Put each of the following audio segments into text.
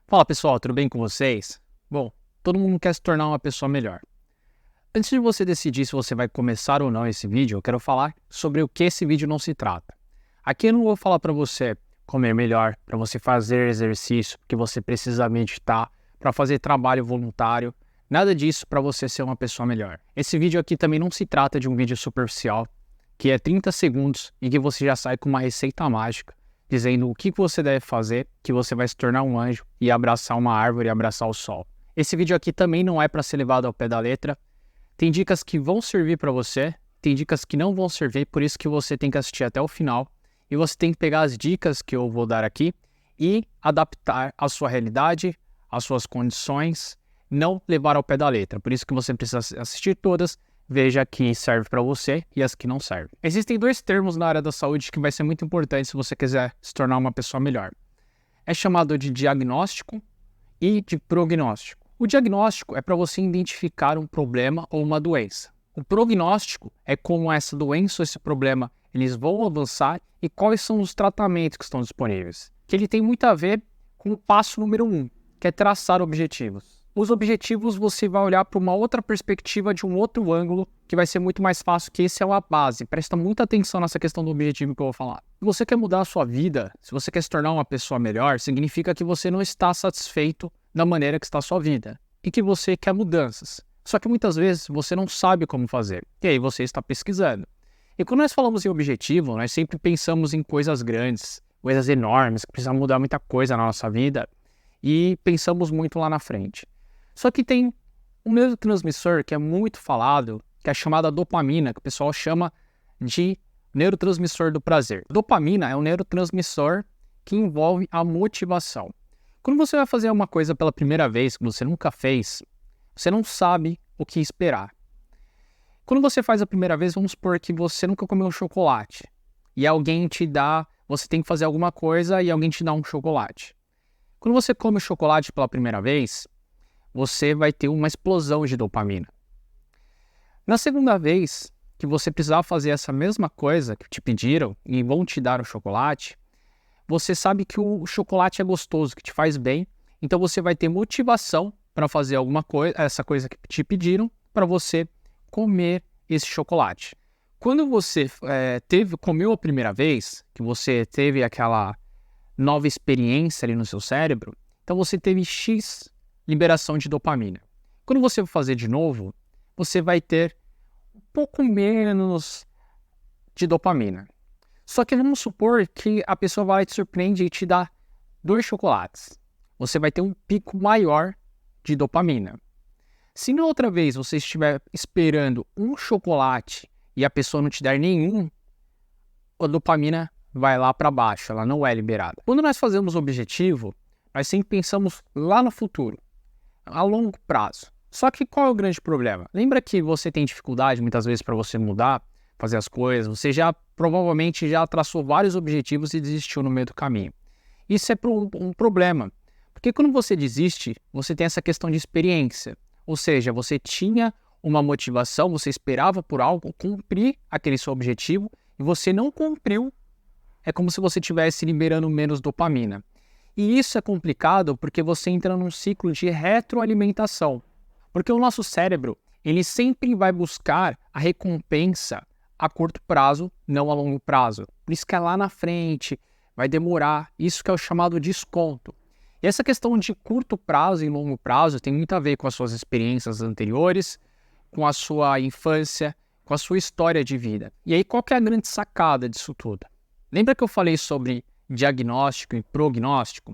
Fala pessoal, tudo bem com vocês? Bom, todo mundo quer se tornar uma pessoa melhor. Antes de você decidir se você vai começar ou não esse vídeo, eu quero falar sobre o que esse vídeo não se trata. Aqui eu não vou falar para você comer melhor, para você fazer exercício, que você precisa meditar, para fazer trabalho voluntário, nada disso para você ser uma pessoa melhor. Esse vídeo aqui também não se trata de um vídeo superficial, que é 30 segundos e que você já sai com uma receita mágica, dizendo o que você deve fazer, que você vai se tornar um anjo e abraçar uma árvore e abraçar o sol. Esse vídeo aqui também não é para ser levado ao pé da letra. Tem dicas que vão servir para você, tem dicas que não vão servir, por isso que você tem que assistir até o final. E você tem que pegar as dicas que eu vou dar aqui e adaptar à sua realidade, às suas condições, não levar ao pé da letra. Por isso que você precisa assistir todas, veja que serve para você e as que não servem. Existem dois termos na área da saúde que vai ser muito importante se você quiser se tornar uma pessoa melhor. É chamado de diagnóstico e de prognóstico. O diagnóstico é para você identificar um problema ou uma doença. O prognóstico é como essa doença ou esse problema eles vão avançar e quais são os tratamentos que estão disponíveis. Que ele tem muito a ver com o passo número 1, que é traçar objetivos. Os objetivos você vai olhar para uma outra perspectiva, de um outro ângulo, que vai ser muito mais fácil, que esse é a base. Presta muita atenção nessa questão do objetivo que eu vou falar. Se você quer mudar a sua vida, se você quer se tornar uma pessoa melhor, significa que você não está satisfeito da maneira que está a sua vida e que você quer mudanças. Só que muitas vezes você não sabe como fazer, e aí você está pesquisando. E quando nós falamos em objetivo, nós sempre pensamos em coisas grandes, coisas enormes, que precisam mudar muita coisa na nossa vida, e pensamos muito lá na frente. Só que tem um neurotransmissor que é muito falado, que é chamada dopamina, que o pessoal chama de neurotransmissor do prazer. Dopamina é um neurotransmissor que envolve a motivação. Quando você vai fazer uma coisa pela primeira vez, que você nunca fez, você não sabe o que esperar. Quando você faz a primeira vez, vamos supor que você nunca comeu um chocolate e alguém te dá, você tem que fazer alguma coisa e alguém te dá um chocolate. Quando você come o chocolate pela primeira vez, você vai ter uma explosão de dopamina. Na segunda vez que você precisar fazer essa mesma coisa que te pediram e vão te dar o chocolate, você sabe que o chocolate é gostoso, que te faz bem, então você vai ter motivação para fazer alguma coisa, essa coisa que te pediram, para você comer esse chocolate. Quando você comeu a primeira vez, que você teve aquela nova experiência ali no seu cérebro, então você teve X liberação de dopamina. Quando você for fazer de novo, você vai ter um pouco menos de dopamina. Só que vamos supor que a pessoa vai te surpreender e te dar 2 chocolates. Você vai ter um pico maior de dopamina. Se na outra vez você estiver esperando um chocolate e a pessoa não te der nenhum, a dopamina vai lá para baixo, ela não é liberada. Quando nós fazemos objetivo, nós sempre pensamos lá no futuro, a longo prazo. Só que qual é o grande problema? Lembra que você tem dificuldade muitas vezes para você mudar, fazer as coisas, você provavelmente já traçou vários objetivos e desistiu no meio do caminho. Isso é um problema, porque quando você desiste, você tem essa questão de experiência. Ou seja, você tinha uma motivação, você esperava por algo, cumprir aquele seu objetivo, e você não cumpriu, é como se você estivesse liberando menos dopamina. E isso é complicado porque você entra num ciclo de retroalimentação. Porque o nosso cérebro, ele sempre vai buscar a recompensa a curto prazo, não a longo prazo. Por isso que é lá na frente, vai demorar, isso que é o chamado desconto. E essa questão de curto prazo e longo prazo tem muito a ver com as suas experiências anteriores, com a sua infância, com a sua história de vida. E aí, qual que é a grande sacada disso tudo? Lembra que eu falei sobre diagnóstico e prognóstico?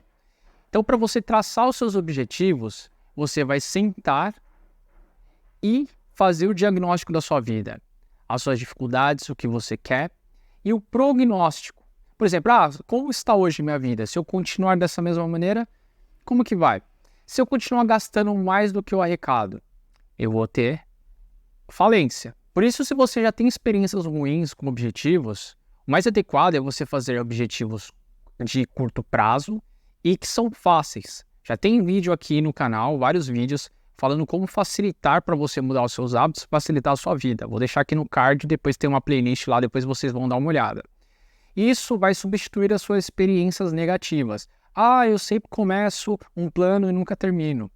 Então, para você traçar os seus objetivos, você vai sentar e fazer o diagnóstico da sua vida, as suas dificuldades, o que você quer, e o prognóstico. Por exemplo, como está hoje minha vida? Se eu continuar dessa mesma maneira, como que vai? Se eu continuar gastando mais do que eu arrecado, eu vou ter falência. Por isso, se você já tem experiências ruins com objetivos, o mais adequado é você fazer objetivos de curto prazo e que são fáceis. Já tem vídeo aqui no canal, vários vídeos, falando como facilitar para você mudar os seus hábitos, facilitar a sua vida. Vou deixar aqui no card, depois tem uma playlist lá, depois vocês vão dar uma olhada. Isso vai substituir as suas experiências negativas. Ah, eu sempre começo um plano e nunca termino.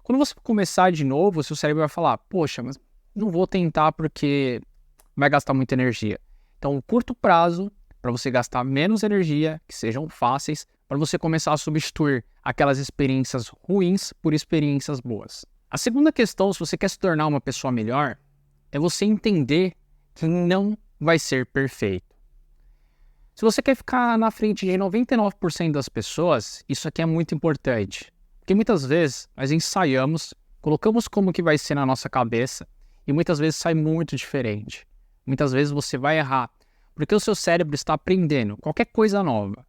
Quando você começar de novo, o seu cérebro vai falar, poxa, mas não vou tentar porque vai gastar muita energia. Então, um curto prazo, para você gastar menos energia, que sejam fáceis, para você começar a substituir aquelas experiências ruins por experiências boas. A segunda questão, se você quer se tornar uma pessoa melhor, é você entender que não vai ser perfeito. Se você quer ficar na frente de 99% das pessoas, isso aqui é muito importante. Porque muitas vezes nós ensaiamos, colocamos como que vai ser na nossa cabeça e muitas vezes sai muito diferente. Muitas vezes você vai errar, porque o seu cérebro está aprendendo qualquer coisa nova.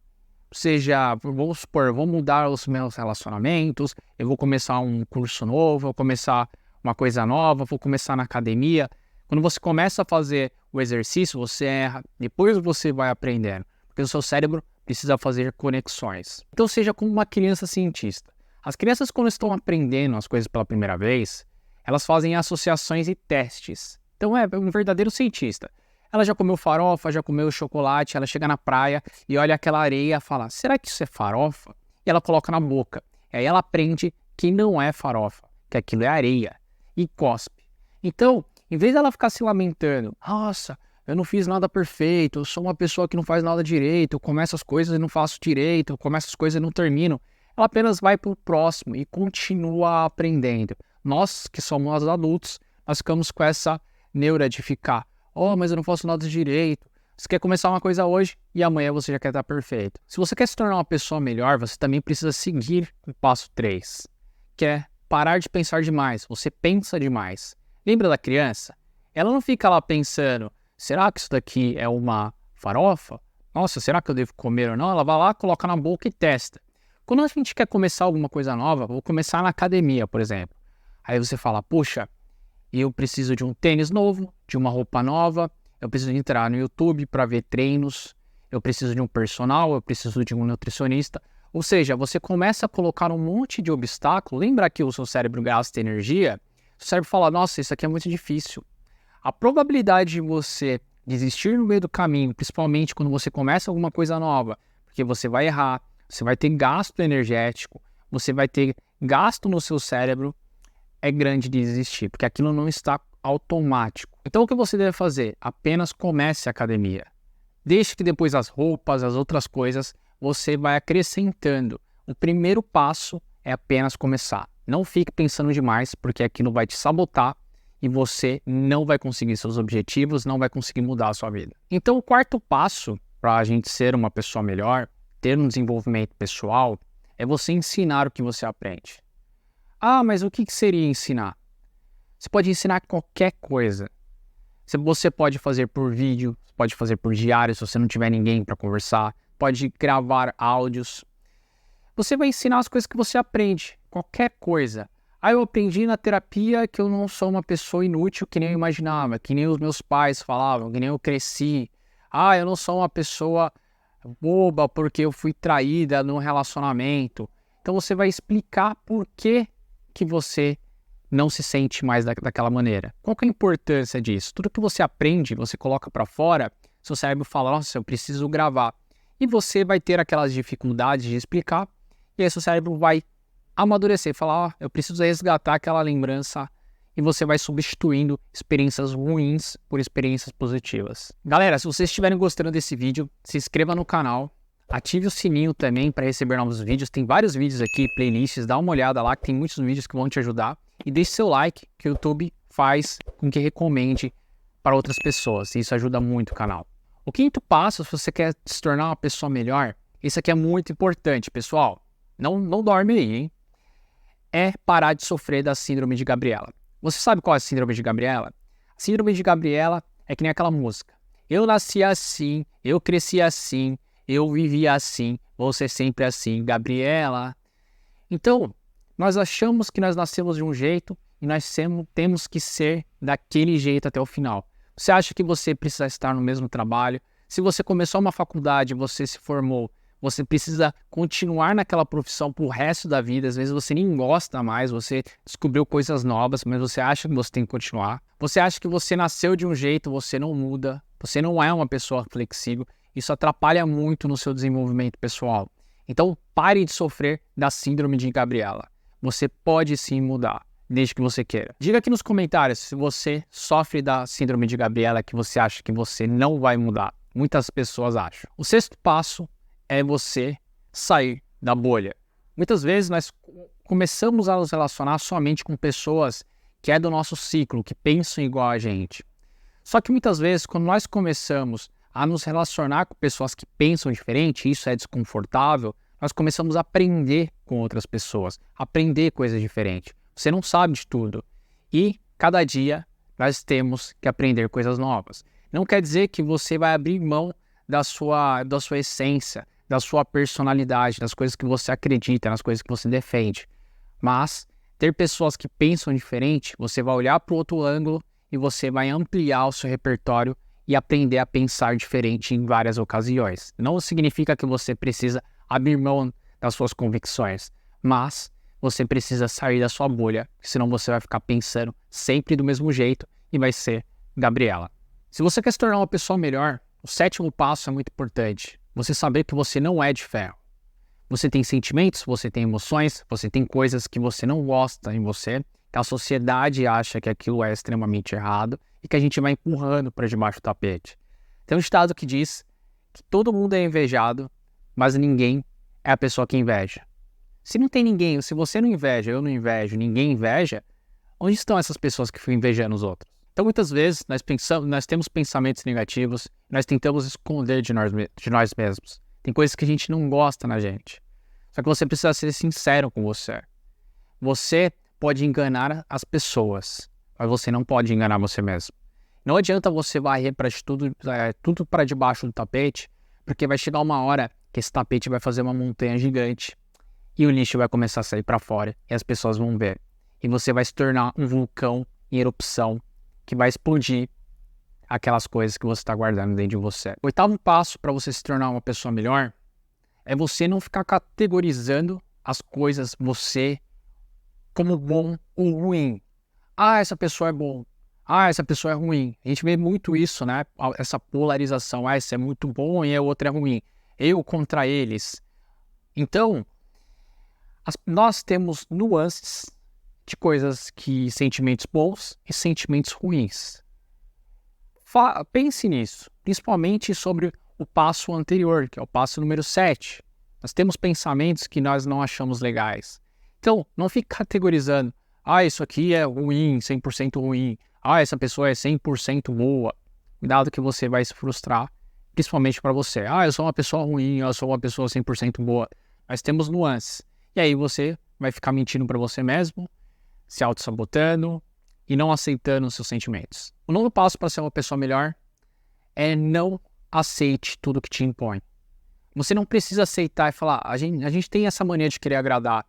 Seja, vamos supor, vou mudar os meus relacionamentos, eu vou começar um curso novo, vou começar uma coisa nova, vou começar na academia. Quando você começa a fazer o exercício, você erra, depois você vai aprendendo, porque o seu cérebro precisa fazer conexões. Então seja como uma criança cientista. As crianças, quando estão aprendendo as coisas pela primeira vez, elas fazem associações e testes. Então é um verdadeiro cientista. Ela já comeu farofa, já comeu chocolate, ela chega na praia e olha aquela areia e fala, será que isso é farofa? E ela coloca na boca. E aí ela aprende que não é farofa, que aquilo é areia. E cospe. Então, em vez dela ficar se lamentando, nossa, eu não fiz nada perfeito, eu sou uma pessoa que não faz nada direito, eu começo as coisas e não faço direito, eu começo as coisas e não termino, ela apenas vai para o próximo e continua aprendendo. Nós, que somos adultos, nós ficamos com essa neura de ficar, oh, mas eu não faço nada direito. Você quer começar uma coisa hoje e amanhã você já quer estar perfeito. Se você quer se tornar uma pessoa melhor, você também precisa seguir o passo 3, que é parar de pensar demais. Você pensa demais. Lembra da criança? Ela não fica lá pensando, será que isso daqui é uma farofa? Nossa, será que eu devo comer ou não? Ela vai lá, coloca na boca e testa. Quando a gente quer começar alguma coisa nova, vou começar na academia, por exemplo. Aí você fala, puxa, eu preciso de um tênis novo, de uma roupa nova, eu preciso entrar no YouTube para ver treinos, eu preciso de um personal, eu preciso de um nutricionista. Ou seja, você começa a colocar um monte de obstáculo. Lembra que o seu cérebro gasta energia? O cérebro fala, nossa, isso aqui é muito difícil. A probabilidade de você desistir no meio do caminho, principalmente quando você começa alguma coisa nova, porque você vai errar, você vai ter gasto energético, você vai ter gasto no seu cérebro, é grande de desistir, porque aquilo não está automático. Então o que você deve fazer? Apenas comece a academia. Deixe que depois as roupas, as outras coisas, você vai acrescentando. O primeiro passo é apenas começar. Não fique pensando demais, porque aquilo vai te sabotar e você não vai conseguir seus objetivos, não vai conseguir mudar a sua vida. Então o quarto passo para a gente ser uma pessoa melhor, ter um desenvolvimento pessoal, é você ensinar o que você aprende. Ah, mas o que seria ensinar? Você pode ensinar qualquer coisa. Você pode fazer por vídeo, pode fazer por diário, se você não tiver ninguém para conversar, pode gravar áudios. Você vai ensinar as coisas que você aprende, qualquer coisa. Ah, eu aprendi na terapia que eu não sou uma pessoa inútil que nem eu imaginava, que nem os meus pais falavam, que nem eu cresci. Ah, eu não sou uma pessoa boba porque eu fui traída num relacionamento. Então você vai explicar por que você não se sente mais daquela maneira. Qual que é a importância disso? Tudo que você aprende, você coloca para fora, seu cérebro fala, nossa, eu preciso gravar. E você vai ter aquelas dificuldades de explicar, e aí seu cérebro vai amadurecer, falar, eu preciso resgatar aquela lembrança, e você vai substituindo experiências ruins por experiências positivas. Galera, se vocês estiverem gostando desse vídeo, se inscreva no canal, ative o sininho também para receber novos vídeos. Tem vários vídeos aqui, playlists, dá uma olhada lá que tem muitos vídeos que vão te ajudar. E deixe seu like, que o YouTube faz com que recomende para outras pessoas. E isso ajuda muito o canal. O quinto passo, se você quer se tornar uma pessoa melhor, isso aqui é muito importante, pessoal. Não dorme aí, hein? É parar de sofrer da síndrome de Gabriela. Você sabe qual é a síndrome de Gabriela? A síndrome de Gabriela é que nem aquela música. Eu nasci assim, eu cresci assim, eu vivi assim, vou ser sempre assim, Gabriela. Então, nós achamos que nós nascemos de um jeito e nós temos que ser daquele jeito até o final. Você acha que você precisa estar no mesmo trabalho? Se você começou uma faculdade, você se formou, você precisa continuar naquela profissão pro resto da vida. Às vezes você nem gosta mais, você descobriu coisas novas, mas você acha que você tem que continuar. Você acha que você nasceu de um jeito, você não muda, você não é uma pessoa flexível. Isso atrapalha muito no seu desenvolvimento pessoal. Então, pare de sofrer da síndrome de Gabriela. Você pode sim mudar, desde que você queira. Diga aqui nos comentários se você sofre da síndrome de Gabriela, que você acha que você não vai mudar. Muitas pessoas acham. O sexto passo é você sair da bolha. Muitas vezes nós começamos a nos relacionar somente com pessoas que é do nosso ciclo, que pensam igual a gente. Só que muitas vezes, quando nós começamos a nos relacionar com pessoas que pensam diferente, isso é desconfortável, nós começamos a aprender com outras pessoas, aprender coisas diferentes. Você não sabe de tudo. E cada dia nós temos que aprender coisas novas. Não quer dizer que você vai abrir mão da sua essência, da sua personalidade, das coisas que você acredita, nas coisas que você defende. Mas ter pessoas que pensam diferente, você vai olhar para o outro ângulo e você vai ampliar o seu repertório e aprender a pensar diferente em várias ocasiões. Não significa que você precisa abrir mão das suas convicções, mas você precisa sair da sua bolha, senão você vai ficar pensando sempre do mesmo jeito e vai ser Gabriela. Se você quer se tornar uma pessoa melhor, o sétimo passo é muito importante. Você saber que você não é de ferro. Você tem sentimentos, você tem emoções, você tem coisas que você não gosta em você, que a sociedade acha que aquilo é extremamente errado e que a gente vai empurrando para debaixo do tapete. Tem um ditado que diz que todo mundo é invejado, mas ninguém é a pessoa que inveja. Se não tem ninguém, se você não inveja, eu não invejo, ninguém inveja, onde estão essas pessoas que ficam invejando os outros? Então muitas vezes nós temos pensamentos negativos, nós tentamos esconder de nós mesmos. Tem coisas que a gente não gosta na gente. Só que você precisa ser sincero com você. Você pode enganar as pessoas, mas você não pode enganar você mesmo. Não adianta você varrer para tudo para debaixo do tapete, porque vai chegar uma hora que esse tapete vai fazer uma montanha gigante e o lixo vai começar a sair para fora e as pessoas vão ver. E você vai se tornar um vulcão em erupção que vai explodir aquelas coisas que você está guardando dentro de você. O oitavo passo para você se tornar uma pessoa melhor é você não ficar categorizando as coisas você como bom ou ruim. Ah, essa pessoa é bom. Ah, essa pessoa é ruim. A gente vê muito isso, né? Essa polarização. Ah, esse é muito bom e o outro é ruim. Eu contra eles. Então, nós temos nuances de coisas que sentimentos bons e sentimentos ruins. Pense nisso, principalmente sobre o passo anterior, que é o passo número 7. Nós temos pensamentos que nós não achamos legais. Então, não fique categorizando. Ah, isso aqui é ruim, 100% ruim. Ah, essa pessoa é 100% boa. Cuidado que você vai se frustrar, principalmente para você. Ah, eu sou uma pessoa ruim, eu sou uma pessoa 100% boa. Nós temos nuances. E aí você vai ficar mentindo para você mesmo, se auto-sabotando e não aceitando os seus sentimentos. O novo passo para ser uma pessoa melhor é não aceite tudo que te impõe. Você não precisa aceitar e falar, a gente tem essa mania de querer agradar.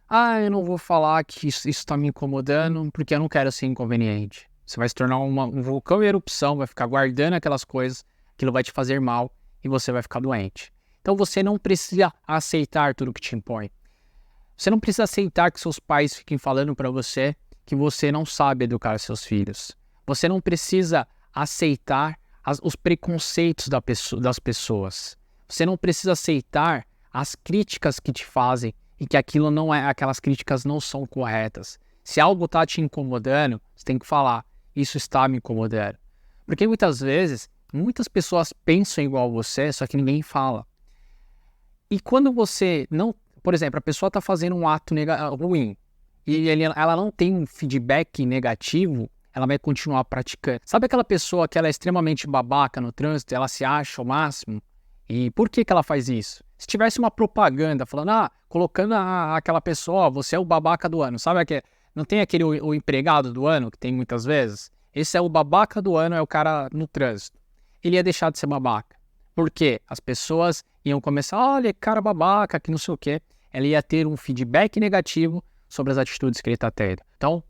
Ah, eu não vou falar que isso está me incomodando porque eu não quero ser inconveniente. Você vai se tornar um vulcão em erupção, vai ficar guardando aquelas coisas, aquilo vai te fazer mal e você vai ficar doente. Então você não precisa aceitar tudo que te impõe. Você não precisa aceitar que seus pais fiquem falando para você que você não sabe educar seus filhos. Você não precisa aceitar os preconceitos das pessoas. Você não precisa aceitar as críticas que te fazem e que aquelas críticas não são corretas. Se algo está te incomodando, você tem que falar, isso está me incomodando. Porque muitas vezes, muitas pessoas pensam igual a você, só que ninguém fala. E quando você não... Por exemplo, a pessoa está fazendo um ato ruim e ela não tem um feedback negativo, ela vai continuar praticando. Sabe aquela pessoa que ela é extremamente babaca no trânsito, ela se acha o máximo? E por que ela faz isso? Se tivesse uma propaganda falando, colocando aquela pessoa, você é o babaca do ano, sabe? Não tem aquele o empregado do ano que tem muitas vezes? Esse é o babaca do ano, é o cara no trânsito. Ele ia deixar de ser babaca. Por quê? As pessoas iam começar, olha, cara babaca, que não sei o quê. Ela ia ter um feedback negativo sobre as atitudes que ele está tendo. Então,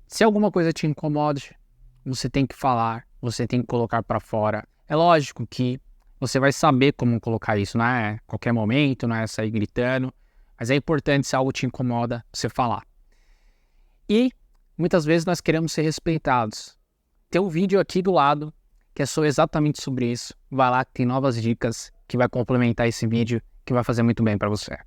se alguma coisa te incomoda, você tem que falar, você tem que colocar para fora. É lógico que você vai saber como colocar isso, não é qualquer momento, não é sair gritando, mas é importante, se algo te incomoda, você falar. E muitas vezes nós queremos ser respeitados. Tem um vídeo aqui do lado que é exatamente sobre isso. Vai lá que tem novas dicas que vai complementar esse vídeo que vai fazer muito bem para você.